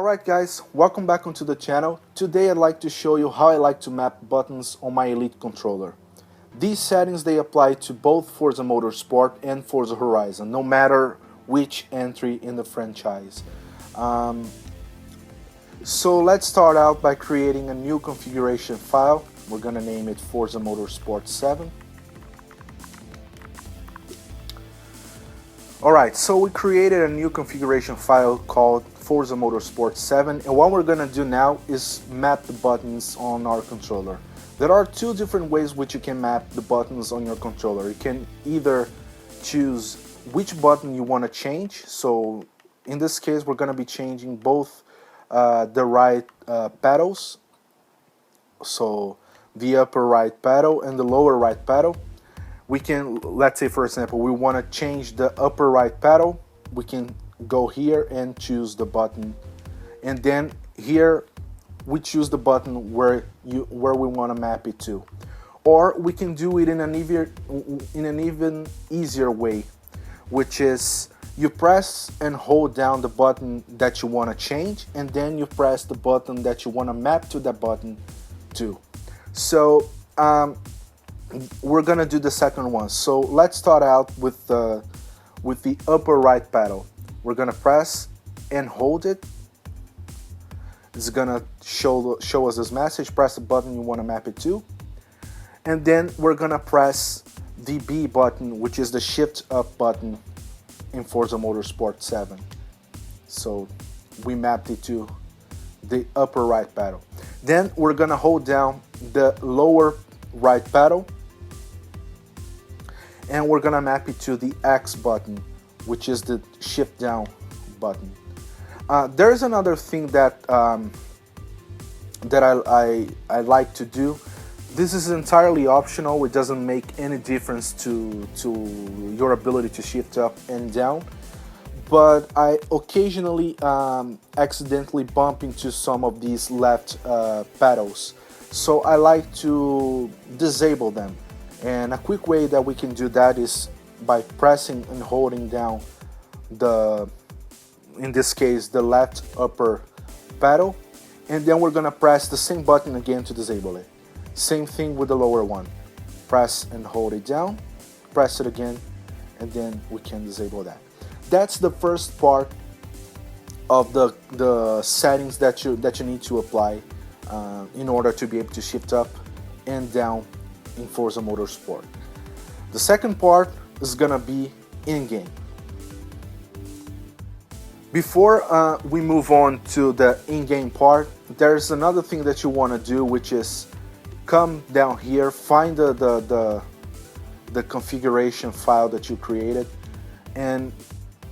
Alright guys, welcome back onto the channel. Today I'd like to show you how I like to map buttons on my Elite controller. These settings they apply to both Forza Motorsport and Forza Horizon, no matter which entry in the franchise. So let's start out by creating a new configuration file. We're going to name it Forza Motorsport 7. Alright, so we created a new configuration file called Forza Motorsport 7, and what we're going to do now is map the buttons on our controller. There are two different ways which you can map the buttons on your controller. You can either choose which button you want to change, so in this case we're going to be changing both the right pedals, so the upper right pedal and the lower right pedal. We can, let's say for example, we want to change the upper right pedal. We can go here and choose the button, and then here we choose the button where we want to map it to. Or we can do it in an even easier way, which is you press and hold down the button that you want to change, and then you press the button that you want to map to that button too. So we're gonna do the second one. So let's start out with the upper right pedal. We're gonna press and hold it. It's gonna show us this message. Press the button you want to map it to, and then we're gonna press the B button, which is the shift up button in Forza Motorsport 7. So we mapped it to the upper right pedal. Then we're gonna hold down the lower right pedal, and we're gonna map it to the X button, which is the shift down button. There's another thing that I like to do. This is entirely optional. It doesn't make any difference to your ability to shift up and down, but I occasionally accidentally bump into some of these left pedals, so I like to disable them. And a quick way that we can do that is by pressing and holding down in this case, the left upper pedal, and then we're gonna press the same button again to disable it. Same thing with the lower one. Press and hold it down, press it again, and then we can disable that. That's the first part of the settings that you need to apply in order to be able to shift up and down in Forza Motorsport. The second part is gonna be in-game. Before we move on to the in-game part, there's another thing that you want to do, which is come down here, find the configuration file that you created, and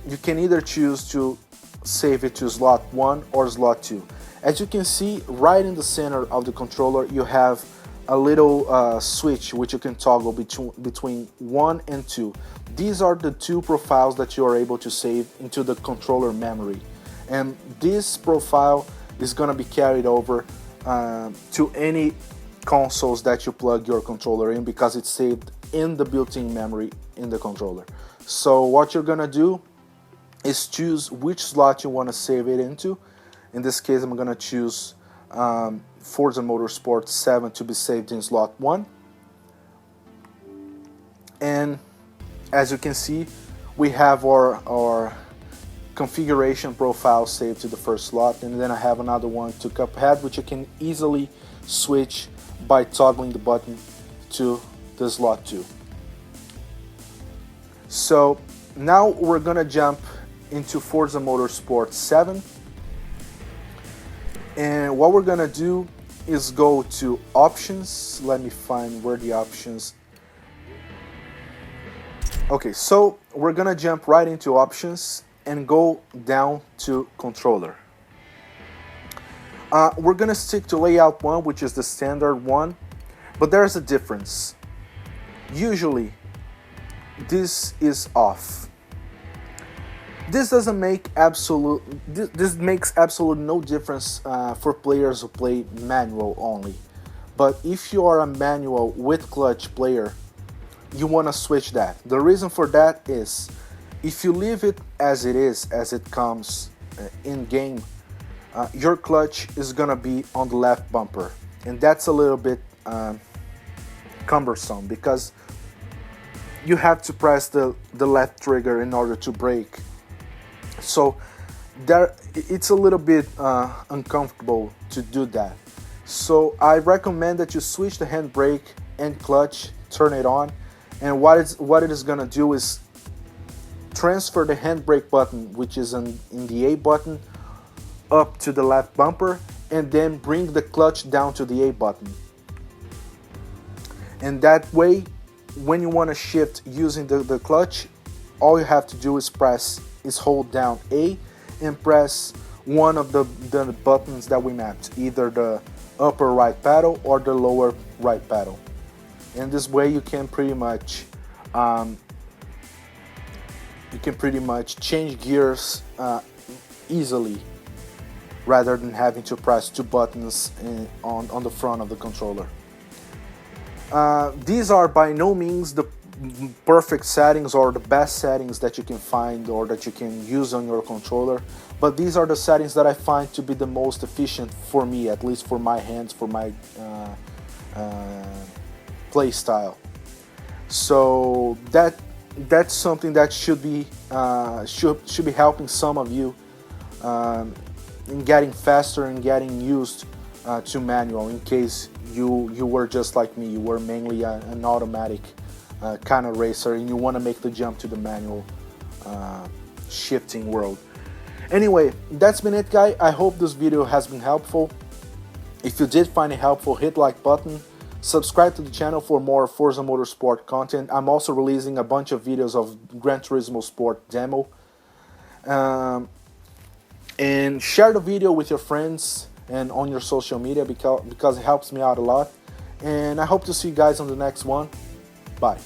you can either choose to save it to slot 1 or slot 2. As you can see, right in the center of the controller you have a little switch which you can toggle between 1 and 2. These are the two profiles that you are able to save into the controller memory, and this profile is going to be carried over to any consoles that you plug your controller in, because it's saved in the built-in memory in the controller. So what you're going to do is choose which slot you want to save it into. In this case I'm going to choose Forza Motorsport 7 to be saved in slot 1, and as you can see we have our configuration profile saved to the first slot, and then I have another one to Cuphead, which you can easily switch by toggling the button to the slot 2. So now we're gonna jump into Forza Motorsport 7. And what we're gonna do is go to options. Let me find where the options. Okay, so we're gonna jump right into options and go down to controller. We're gonna stick to layout 1, which is the standard one, but there's a difference. Usually this is off. This makes absolutely no difference for players who play manual only. But if you are a manual with clutch player, you want to switch that. The reason for that is if you leave it as it is, as it comes in game, your clutch is gonna be on the left bumper, and that's a little bit cumbersome because you have to press the left trigger in order to brake. So it's a little bit uncomfortable to do that. So I recommend that you switch the handbrake and clutch, turn it on, and what it is gonna do is transfer the handbrake button, which is in the A button, up to the left bumper, and then bring the clutch down to the A button. And that way, when you want to shift using the clutch, all you have to do is hold down A and press one of the buttons that we mapped, either the upper right pedal or the lower right pedal. And this way you can pretty much change gears easily, rather than having to press two buttons on the front of the controller. These are by no means the perfect settings or the best settings that you can find or that you can use on your controller, but these are the settings that I find to be the most efficient for me, at least for my hands, for my play style. So that's something that should be helping some of you in getting faster and getting used to manual, in case you were just like me, you were mainly an automatic kind of racer and you want to make the jump to the manual shifting world. Anyway, that's been it, guys. I hope this video has been helpful. If you did find it helpful, hit like button, subscribe to the channel for more Forza Motorsport content. I'm also releasing a bunch of videos of Gran Turismo Sport demo. And share the video with your friends and on your social media because it helps me out a lot. And I hope to see you guys on the next one. Bye.